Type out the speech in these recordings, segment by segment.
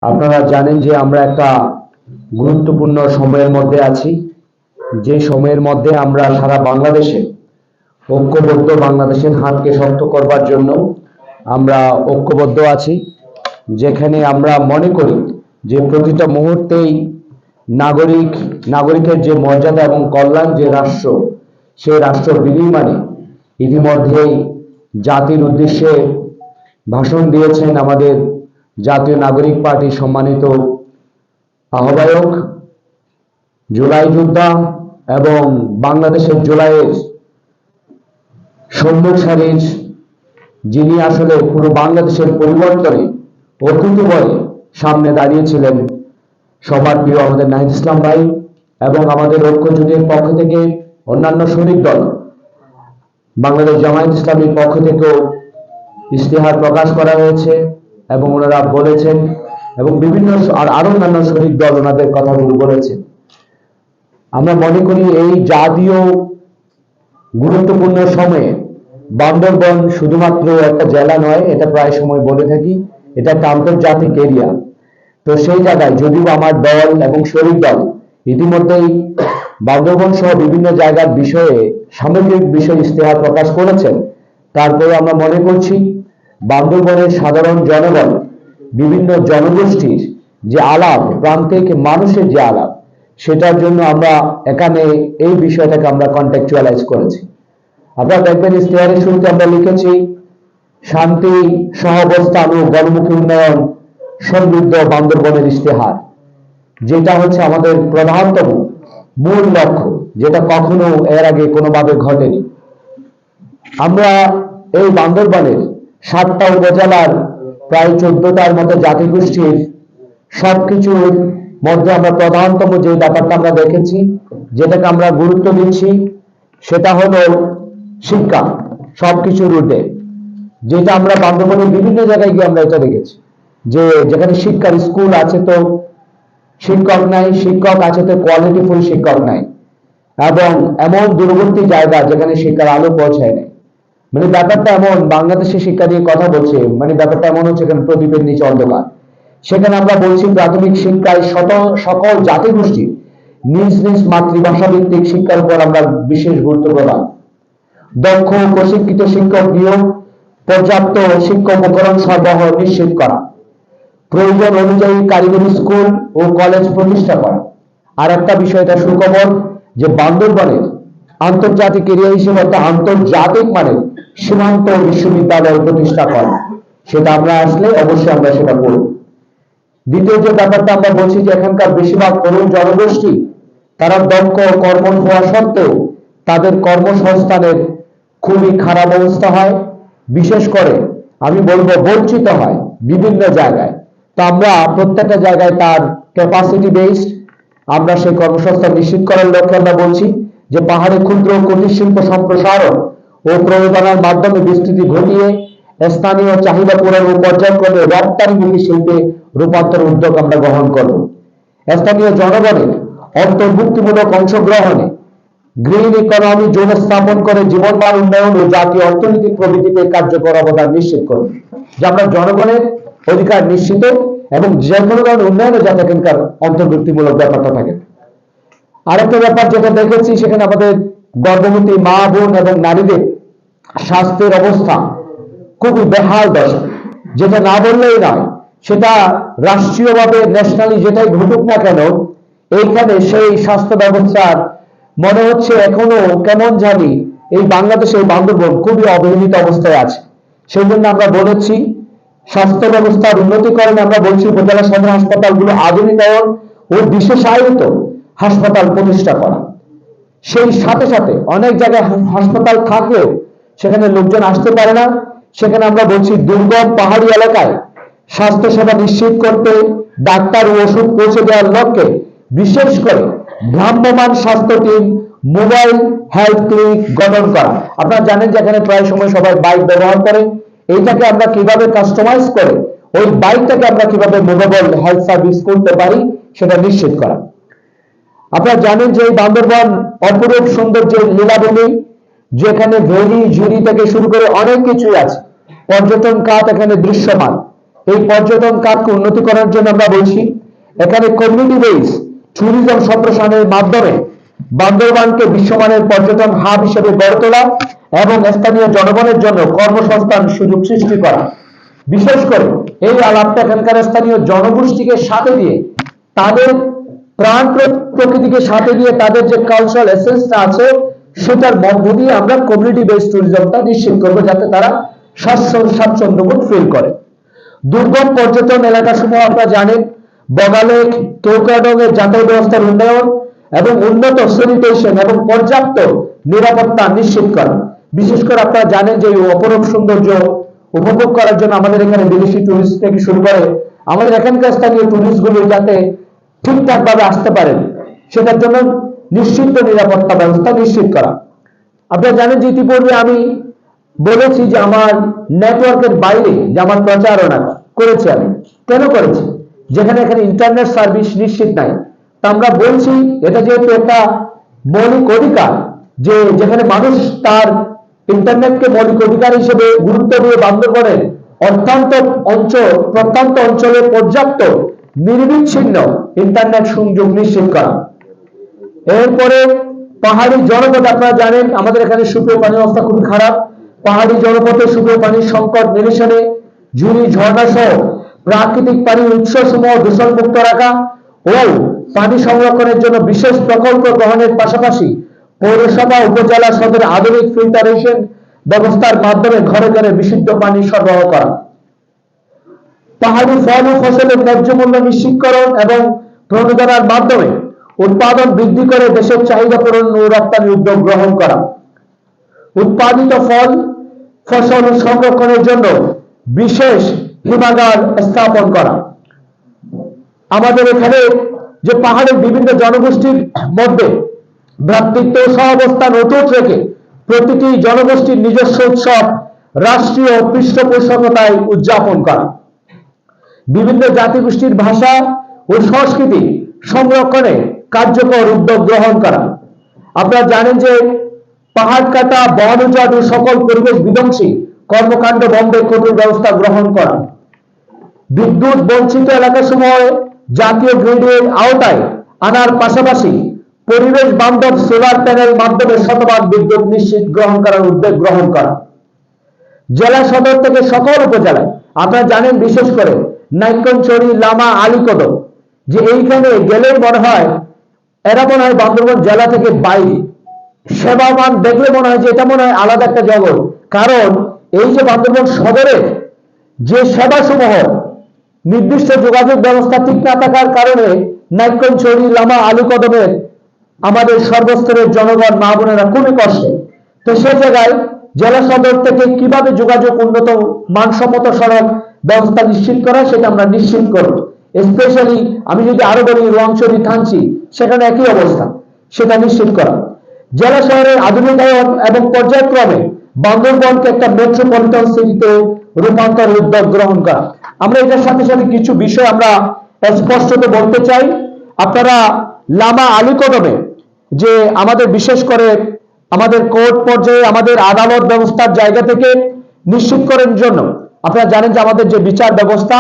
আপনারা জানেন যে আমরা একটা গুরুত্বপূর্ণ সময়ের মধ্যে আছি, যে সময়ের মধ্যে আমরা সারা বাংলাদেশে ঐক্যবদ্ধ, বাংলাদেশের হাতকে শক্ত করবার জন্য আমরা ঐক্যবদ্ধ আছি। যেখানে আমরা মনে করি যে প্রতিটা মুহূর্তেই নাগরিকের যে মর্যাদা এবং কল্যাণ যে রাষ্ট্র, সেই রাষ্ট্র বিনির্মাণে ইতিমধ্যেই জাতির উদ্দেশ্যে ভাষণ দিয়েছেন আমাদের জাতীয় নাগরিক পার্টির সম্মানিত আহ্বায়ক, জুলাই যোদ্ধা এবং বাংলাদেশের জুলাইয়ের সম্মুখ সারির যিনি আসলে পুরো বাংলাদেশের পরিবর্তনে অকুতোভয়ে সামনে দাঁড়িয়েছিলেন, সবার প্রিয় আমাদের নাহিদ ইসলাম ভাই এবং আমাদের ঐক্য জোটের পক্ষ থেকে অন্যান্য শরিক দল বাংলাদেশ জামায়াত ইসলামীর পক্ষ থেকেও ইশতেহার প্রকাশ করা হয়েছে এবং ওনারা বলেছেন এবং বিভিন্ন আরো অন্যান্য শরিক দল ওনাদের কথাগুলো বলেছেন। আমরা মনে করি এই জাতীয় গুরুত্বপূর্ণ সময়ে বান্দরবন শুধুমাত্র একটা জেলা নয়, এটা প্রায় সময় বলে থাকি, এটা একটা আন্তর্জাতিক এরিয়া। তো সেই জায়গায় যদিও আমার দল এবং শরিক দল ইতিমধ্যেই বান্দরবন সহ বিভিন্ন জায়গার বিষয়ে সামগ্রিক বিষয়ে ইশতেহার প্রকাশ করেছেন, তারপরে আমরা মনে করছি বান্দরবনের সাধারণ জনগণ, বিভিন্ন জনগোষ্ঠীর যে আলাপ, প্রান্তিক মানুষের যে আলাপ, সেটার জন্য আমরা এখানে এই বিষয়টাকে আমরা কন্টেক্সচুয়ালাইজ করেছি। আপনারা দেখবেন ইশতেহারের শুরুতে আমরা লিখেছি শান্তি, সহাবস্থান ও গণমুখী উন্নয়ন সমৃদ্ধ বান্দরবনের ইশতেহার, যেটা হচ্ছে আমাদের প্রধানতম মূল লক্ষ্য, যেটা কখনো এর আগে কোনোভাবে ঘটেনি। আমরা এই বান্দরবনের 7টা উপজেলার প্রায় 14টার মতো জাতিগোষ্ঠীর সবকিছুর মধ্যে আমরা প্রধানতম যে ব্যাপারটা আমরা দেখেছি, যেটাকে আমরা গুরুত্ব দিচ্ছি, সেটা হলো শিক্ষা। সবকিছুর ঊর্ধ্বে, যেটা আমরা বান্দরবনের বিভিন্ন জায়গায় গিয়ে আমরা এটা দেখেছি যে যেখানে শিক্ষার স্কুল আছে তো শিক্ষক নাই, শিক্ষক আছে তো কোয়ালিটিফুল শিক্ষক নাই, এবং এমন দূরবর্তী জায়গা যেখানে শিক্ষার আলো পৌঁছায় নাই। মানে ব্যাপারটা এমন, বাংলাদেশে শিক্ষা নিয়ে কথা বলছে, মানে ব্যাপারটা এমন হচ্ছে এখানে প্রদীপের নিচে অন্ধকার। সেখানে আমরা বলছি প্রাথমিক শিক্ষায় সকল জাতিগোষ্ঠী নিজ নিজ মাতৃভাষা ভিত্তিক শিক্ষার উপর আমরা বিশেষ গুরুত্ব প্রদান, দক্ষ প্রশিক্ষিত শিক্ষক নিয়োগ, পর্যাপ্ত শিক্ষক উপকরণ সরবরাহ নিশ্চিত করা, প্রয়োজন অনুযায়ী কারিগরি স্কুল ও কলেজ প্রতিষ্ঠা করা। আর একটা বিষয়টা সুখবর যে বান্দরবনের আন্তর্জাতিক এরিয়া হিসেবে একটা আন্তর্জাতিক মানের সীমান্ত বিশ্ববিদ্যালয় প্রতিষ্ঠা করা, সেটা আমরা আসলে অবশ্যই আমরা সেটা করব। দ্বিতীয় যে ব্যাপারটা আমরা বলছি যে এখানকার বেশিরভাগ তরুণ জনগোষ্ঠী তারা দক্ষ কর্মঠ হওয়া সত্ত্বেও তাদের কর্মসংস্থানের খুবই খারাপ অবস্থা হয়, বিশেষ করে আমি বলবো বঞ্চিত হয় বিভিন্ন জায়গায়। তো আমরা প্রত্যেকটা জায়গায় তার ক্যাপাসিটি বেসড আমরা সেই কর্মসংস্থান নিশ্চিত করার লক্ষ্যে আমরা বলছি যে পাহাড়ে ক্ষুদ্র কুটির শিল্প সম্প্রসারণ ও প্রয়োজনার মাধ্যমে বিস্তৃতি ঘটিয়ে স্থানীয় চাহিদা পূরণ ও পর্যায়ক্রমে রপ্তানিমুখী শিল্পে রূপান্তর উদ্যোগ আমরা গ্রহণ করব। স্থানীয় জনগণের অন্তর্ভুক্তিমূলক অংশগ্রহণে গ্রিন ইকোনমি জোন স্থাপন করে জীবনমান উন্নয়ন ও জাতীয় অর্থনৈতিক প্রবৃদ্ধিতে কার্যকর অবদান নিশ্চিত করব, যে আমরা জনগণের অধিকার নিশ্চিত এবং যে কোনো ধরনের উন্নয়নে যাতে এখানকার অন্তর্ভুক্তিমূলক ব্যাপারটা থাকে। আরেকটা ব্যাপার যেটা দেখেছি, সেখানে আমাদের গর্ভবতী মা বোন এবং নারীদের স্বাস্থ্যের অবস্থা খুবই বেহাল দশা, যেটা না বললেই নয়। সেটা রাষ্ট্রীয়ভাবে ন্যাশনালি যেটাই ঘটুক না কেন, এইখানে সেই স্বাস্থ্য ব্যবস্থার মনে হচ্ছে এখনো কেমন জানি এই বাংলাদেশের বান্দরবন খুবই অবহেলিত অবস্থায় আছে। সেই জন্য আমরা বলেছি স্বাস্থ্য ব্যবস্থার উন্নতিকরণে আমরা বলছি উপজেলা সদর হাসপাতালগুলো আধুনিকায়ন ও বিশেষায়িত হাসপাতাল প্রতিষ্ঠা করা। সেই সাথে সাথে অনেক জায়গায় হাসপাতাল থাকলেও সেখানে লোকজন আসতে পারে না, সেখানে আমরা বলছি দুর্গম পাহাড়ি এলাকায় স্বাস্থ্য সেবা নিশ্চিত করতে ডাক্তার ও ওষুধ পৌঁছে দেওয়ার লক্ষ্যে বিশেষ করে ভ্রাম্যমান স্বাস্থ্য টিম, মোবাইল হেলথ ক্লিনিক গঠন করা। আপনারা জানেন যে এখানে প্রায় সময় সবাই বাইক ব্যবহার করে, এইটাকে আমরা কিভাবে কাস্টমাইজ করে ওই বাইকটাকে আমরা কিভাবে মোবাইল হেলথ সার্ভিস করতে পারি সেটা নিশ্চিত করা। আপনারা জানেন যে এই বান্দরবন অপরূপ সৌন্দর্যের লীলাভূমি, যেখানে ভেলি ঝুড়ি থেকে শুরু করে অনেক কিছুই আছে। পর্যটন খাত এখানে দৃশ্যমান, এই পর্যটন খাতকে উন্নতি করার জন্য আমরা বলছি এখানে কমিউনিটি বেস ট্যুরিজম সম্প্রসারণের মাধ্যমে বান্দরবানকে বিশ্বমানের পর্যটন হাব হিসেবে গড়ে তোলা এবং স্থানীয় জনগণের জন্য কর্মসংস্থান সুযোগ সৃষ্টি করা। বিশেষ করে এই আলাপটা এখানকার স্থানীয় জনগোষ্ঠীকে সাথে দিয়ে তাদের প্রাণ প্রকৃতিকে সাথে দিয়ে তাদের যে কালচারাল এসেন্সটা আছে সেটার মধ্য দিয়ে আমরা কমিউনিটি বেস ট্যুরিজমটা নিশ্চিত করবো যাতে তারা স্বাচ্ছন্দ্যবোধ ফিল করে। দুর্গম পর্যটন এলাকাসমূহ আপনারা জানেন বগালেক কেওক্রাডং এর যাতায়াত ব্যবস্থার উন্নয়ন এবং উন্নত স্যানিটেশন এবং পর্যাপ্ত নিরাপত্তা নিশ্চিত করা। বিশেষ করে আপনারা জানেন যে অপরূপ সৌন্দর্য উপভোগ করার জন্য আমাদের এখানে বিদেশি টুরিস্ট থেকে শুরু করে আমাদের এখানকার স্থানীয় টুরিস্ট গুলো যাতে ঠিকঠাক ভাবে আসতে পারেন সেটার জন্য নিশ্চিত নিরাপত্তা ব্যবস্থা নিশ্চিত করা। আপনারা জানেন যে ইতিপূর্বে আমি বলেছি যে আমার নেটওয়ার্কের বাইরে যে আমার প্রচারণা করেছি আমি কেন করেছি, যেখানে এখানে ইন্টারনেট সার্ভিস নিশ্চিত নাই। তা আমরা বলছি এটা যেহেতু একটা মৌলিক অধিকার, যে যেখানে মানুষ তার ইন্টারনেটকে মৌলিক অধিকার হিসেবে গুরুত্ব দিয়ে বান্দরবনের প্রত্যন্ত অঞ্চলে পর্যাপ্ত নিরবিচ্ছিন্ন ইন্টারনেট সংযোগ নিশ্চিত করা। এরপরে পাহাড়ি জনপদ আপনারা জানেন আমাদের এখানে সুপেয় পানির অবস্থা খুবই খারাপ। পাহাড়ি জনপদে সুপেয় পানির সংকট নিরসনে ঝুড়ি ঝর্ণা সহ প্রাকৃতিক পানির উৎস সমূহ দূষণমুক্ত রাখা ও পানি সংরক্ষণের জন্য বিশেষ প্রকল্প গ্রহণের পাশাপাশি পৌরসভা উপজেলা সদরে আধুনিক ফিল্টারেশন ব্যবস্থার মাধ্যমে ঘরে ঘরে বিশুদ্ধ পানি সরবরাহ করা। পাহাড়ি ফল ও ফসলের ন্যায্য মূল্য নিশ্চিতকরণ এবং প্রণোদনার মাধ্যমে উৎপাদন বৃদ্ধি করে দেশের চাহিদা পূরণ ও রপ্তানির উদ্যোগ গ্রহণ করা। উৎপাদিত ফসল সংরক্ষণের জন্য বিশেষ হিমাগার স্থাপন করা। আমাদের এখানে যে পাহাড়ের বিভিন্ন জনগোষ্ঠীর মধ্যে ভ্রাতৃত্ব সহাবস্থান অটুট রেখে প্রতিটি জনগোষ্ঠীর নিজস্ব উৎসব রাষ্ট্রীয় পৃষ্ঠপোষকতায় উদযাপন করা। বিভিন্ন জাতিগোষ্ঠীর ভাষা ও সংস্কৃতি সংরক্ষণে কার্যকর উদ্যোগ গ্রহণ করা। আপনারা জানেন যে পাহাড় কাটা বন উজাড় ও সকল পরিবেশ বিধ্বংসী কর্মকাণ্ড বন্ধে কঠোর ব্যবস্থা গ্রহণ করা। বিদ্যুৎ বঞ্চিত এলাকাসমূহে জাতীয় গ্রিডের আওতায় আনার পাশাপাশি পরিবেশ বান্ধব সোলার প্যানেল মাধ্যমে শতভাগ বিদ্যুৎ নিশ্চিত গ্রহণ করার উদ্যোগ গ্রহণ করা। জেলা সদর থেকে সকল উপজেলায় আপনারা জানেন বিশেষ করে নাইক্ষ্যংছড়ি লামা আলীকদম যে এইখানে গেলেই মনে হয় এরা মনে হয় বান্দরবান জেলা থেকে বাইরে, সেবামান দেখলে মনে হয় যে এটা মনে হয় আলাদা একটা জগৎ। কারণ এই যে বান্দরবান সদরের যে সেবা সমূহ নির্দিষ্ট যোগাযোগ ব্যবস্থা ঠিক না থাকার কারণে নাইক্ষ্যংছড়ি লামা আলীকদমের আমাদের সর্বস্তরের জনগণ মা বোনেরা খুবই কষ্টে। তো সে জায়গায় জেলা সদর থেকে কিভাবে যোগাযোগ উন্নত মানসম্মত সড়ক ব্যবস্থা নিশ্চিত করা সেটা আমরা নিশ্চিত করব। স্পেশালি আমি যদি আরো বলি রোয়াংছড়ি থানচি সেখানে একই অবস্থা, সেটা নিশ্চিত করা। জেলা শহরের আধুনিকায়ন এবং পর্যায়ক্রমে বান্দরবানকে একটা মেট্রোপলিটন সিটিতে রূপান্তর উদ্যোগ গ্রহণ করা। আমরা এটার সাথে সাথে কিছু বিষয় আমরা স্পষ্টত বলতে চাই। আপনারা লামা আলীকদমে যে আমাদের বিশেষ করে আমাদের কোর্ট পর্যায়ে আমাদের আদালত ব্যবস্থার জায়গা থেকে নিশ্চিত করার জন্য আপনারা জানেন যে আমাদের যে বিচার ব্যবস্থা,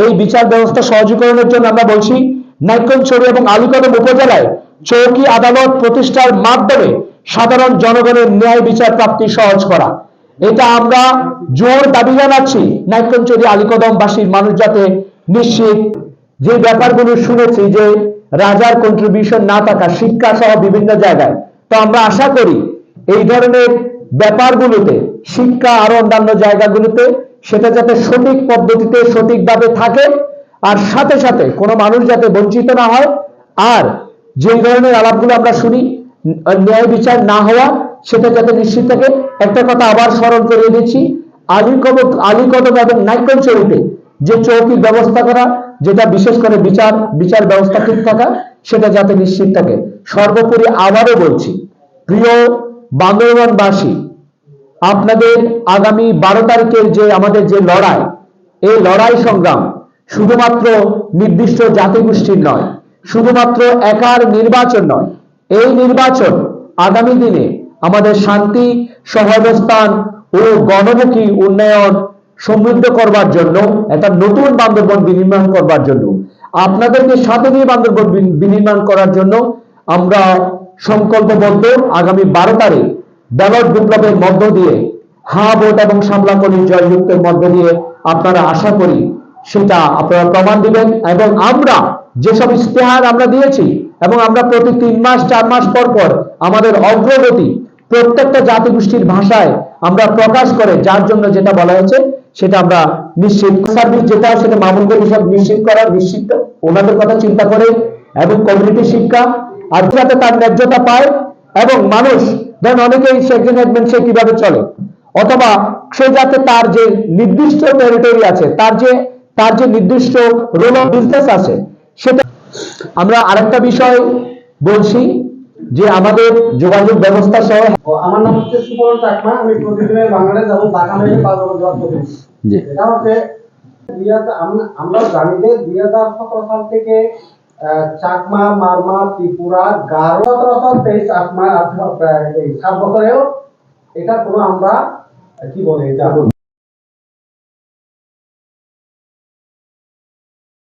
এই বিচার ব্যবস্থা সহজীকরণের জন্য আমরা বলছি নাইক্ষ্যংছড়ি এবং আলীকদম উপজেলায় চৌকি আদালত প্রতিষ্ঠার মাধ্যমে সাধারণ জনগণের ন্যায় বিচার প্রাপ্তি সহজ করা। এটা আমরা জোর দাবি জানাচ্ছি নাইক্ষ্যংছড়ি আলীকদমবাসীর মানুষ যাতে নিশ্চিত। যে ব্যাপারগুলো শুনেছি যে রাজার কন্ট্রিবিউশন না থাকা শিক্ষা সহ বিভিন্ন জায়গায়, তো আমরা আশা করি এই ধরনের ব্যাপারগুলোতে শিক্ষা আরো অন্যান্য জায়গাগুলোতে সেটা যাতে সঠিক পদ্ধতিতে সঠিকভাবে থাকে, আর সাথে সাথে কোনো মানুষ যাতে বঞ্চিত না হয়। আর যে ধরনের আলাপগুলো আমরা শুনি ন্যায় বিচার না হওয়া সেটা যাতে নিশ্চিত থাকে। একটা কথা আবার স্মরণ করিয়ে দিচ্ছি, আলীকদম এবং নাইক্ষ্যংছড়িতে যে চৌকির ব্যবস্থা করা, যেটা বিশেষ করে বিচার ব্যবস্থা ঠিক থাকা, সেটা যাতে নিশ্চিত থাকে। সর্বোপরি আবারও বলছি প্রিয় বান্দরবানবাসী, আপনাদের আগামী 12 তারিখের যে আমাদের যে লড়াই, এই লড়াই সংগ্রাম শুধুমাত্র নির্দিষ্ট জাতিগোষ্ঠীর নয়, শুধুমাত্র একার নির্বাচন নয়। এই নির্বাচন আগামী দিনে আমাদের শান্তি সহাবস্থান ও গণমুখী উন্নয়ন সমৃদ্ধ করবার জন্য, একটা নতুন বান্দরবন বিনির্মাণ করবার জন্য, আপনাদেরকে সাথে নিয়ে বান্দরবন বিনির্মাণ করার জন্য আমরা সংকল্পবদ্ধ। আগামী 12 তারিখ ব্যালট বিপ্লবের মধ্য দিয়ে, হা ভোট এবং সামলাকলির জয়যুক্তের মধ্য দিয়ে আপনারা আশা করি সেটা আপনারা প্রমাণ দিবেন। এবং আমরা যেসব ইশতেহার আমরা দিয়েছি এবং আমরা প্রতি 3 মাস 4 মাস পর পর আমাদের অগ্রগতি প্রত্যেকটা জাতিগোষ্ঠীর ভাষায় আমরা প্রকাশ করে, যার জন্য যেটা বলা হয়েছে সেটা আমরা নিশ্চিত সার্ভিস যেটা সেটা মামুনদের হিসাব নিশ্চিত করা, নিশ্চিত ওনাদের কথা চিন্তা করে, এবং কমিউনিটি শিক্ষা আর যাতে তার ন্যায্যতা পায়। এবং মানুষ ধরেন অনেকেই সেকশন হেডম্যান সে কিভাবে চলে, অথবা সে যাতে তার যে নির্দিষ্ট টেরিটরি আছে, তার যে নির্দিষ্ট রোল অফ বিজনেস আছে সেটা। আমরা আরেকটা বিষয় বলছি যে আমাদের যোগাযোগ ব্যবস্থা সহ। আমার নাম হচ্ছে সুবল চাকমা, আমি প্রতিদিনের বাংলাদেশ এবং ঢাকা মেলে বাজার জব করি। এটা হচ্ছে আমরা জানি যে 2017 সাল থেকে চাকমা, মারমা, ত্রিপুরা, গারো 17 সাল 23 চাকমা 7 বছরেও এটা কোনো আমরা কি বলে এটা